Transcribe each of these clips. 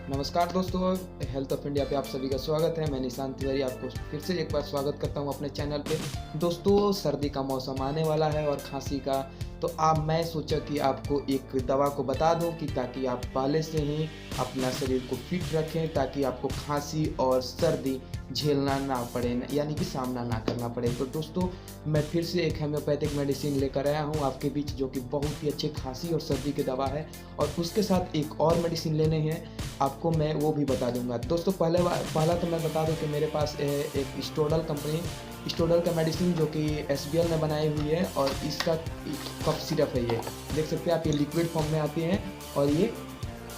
नमस्कार दोस्तों, health of India पे आप सभी का स्वागत है। मैं निशांत तिवारी आपको फिर से एक बार स्वागत करता हूं अपने चैनल पे। दोस्तों, सर्दी का मौसम आने वाला है और खांसी का, तो मैं सोचा कि आपको एक दवा को बता दूं कि ताकि आप पहले से ही अपना शरीर को फिट रखें, ताकि आपको खांसी और सर्दी झेलना ना पड़े, यानी कि सामना ना करना पड़े। तो दोस्तों, मैं फिर से एक होम्योपैथिक मेडिसिन लेकर आया हूँ आपके बीच, जो कि बहुत ही अच्छे खांसी और सर्दी की दवा है, और उसके साथ एक और मेडिसिन लेने हैं आपको, मैं वो भी बता दूंगा। दोस्तों, पहला तो मैं बता दूं कि मेरे पास एक स्टोडल कंपनी, स्टोडल का मेडिसिन जो कि एसबीएल ने बनाई हुई है, और इसका कफ सिरप है। ये देख सकते हैं आप, ये लिक्विड फॉर्म में आती है और ये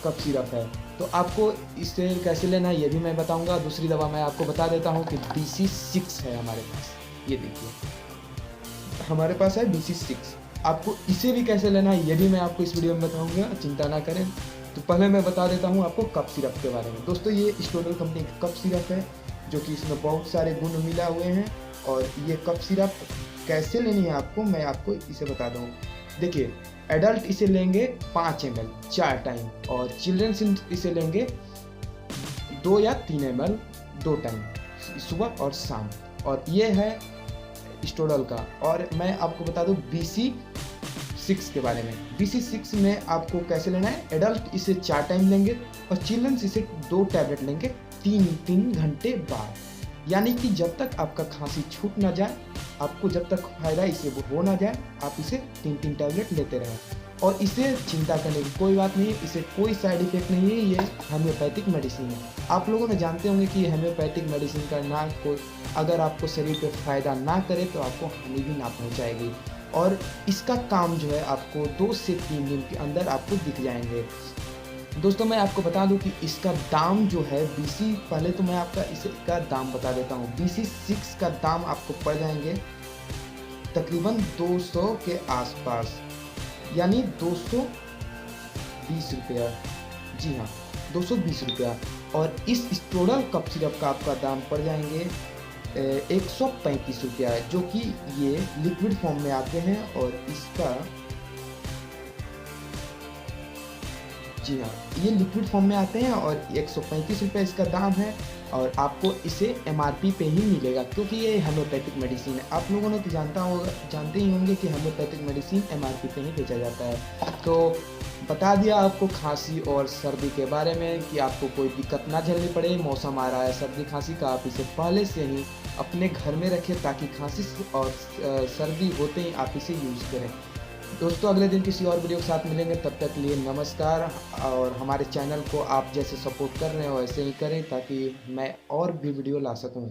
कफ सिरप है। तो आपको इसे कैसे लेना है ये भी मैं बताऊंगा। दूसरी दवा मैं आपको बता देता हूँ कि BC6 है हमारे पास। ये देखिए, हमारे पास है BC6। आपको इसे भी कैसे लेना है ये भी मैं आपको इस वीडियो में बताऊंगा, चिंता ना करें। तो पहले मैं बता देता हूँ आपको कफ सिरप के बारे में। दोस्तों, ये स्टोडल कंपनी का कफ सिरप है, जो कि इसमें बहुत सारे गुण मिला हुए हैं। और ये कफ सिरप कैसे लेनी है आपको, मैं आपको इसे बता दूँ। देखिए, एडल्ट इसे लेंगे 5 ml 4 टाइम, और चिल्ड्रंस इसे लेंगे 2 या 3 ml 2 टाइम, सुबह और शाम। और ये है स्टोडल का। और मैं आपको बता दूं BC6 के बारे में। BC6 में आपको कैसे लेना है, एडल्ट इसे 4 टाइम लेंगे और चिल्ड्रंस इसे 2 टैबलेट लेंगे 3 घंटे बाद। यानी कि जब तक आपका खांसी छूट ना जाए, आपको जब तक फायदा इसे हो ना जाए, आप इसे 3 टैबलेट लेते रहें। और इसे चिंता करने की कोई बात नहीं है, इसे कोई साइड इफेक्ट नहीं है। ये होम्योपैथिक मेडिसिन है। आप लोगों ने जानते होंगे कि होम्योपैथिक मेडिसिन का ना कोई, अगर आपको शरीर पे फ़ायदा ना करे तो आपको हानि भी ना पहुंचाएगी। और इसका काम जो है आपको 2 से 3 दिन के अंदर आपको दिख जाएंगे। दोस्तों, मैं आपको बता दूं कि इसका दाम जो है पहले तो मैं आपका इसका दाम बता देता हूँ। BC6 का दाम आपको पड़ जाएंगे तकरीबन 200 के आसपास, यानी 220 रुपया। जी हाँ, 220 रुपया। और इस स्टोडल कप सिरप का आपका दाम पड़ जाएंगे 135 रुपया, जो कि ये लिक्विड फॉर्म में आते हैं। और इसका, जी हाँ, ये लिक्विड फॉर्म में आते हैं और 135 रुपये इसका दाम है। और आपको इसे MRP पे ही मिलेगा, क्योंकि ये होम्योपैथिक मेडिसिन है। आप लोगों ने तो जानते ही होंगे कि होम्योपैथिक मेडिसिन MRP पे ही बेचा जाता है। तो बता दिया आपको खांसी और सर्दी के बारे में कि आपको कोई दिक्कत ना झेलनी पड़े। मौसम आ रहा है सर्दी खांसी का, आप इसे पहले से ही अपने घर में रखें, ताकि खांसी और सर्दी होते ही आप इसे यूज़ करें। दोस्तों, अगले दिन किसी और वीडियो के साथ मिलेंगे, तब तक के लिए नमस्कार। और हमारे चैनल को आप जैसे सपोर्ट कर रहे हो वैसे ही करें, ताकि मैं और भी वीडियो ला सकूं।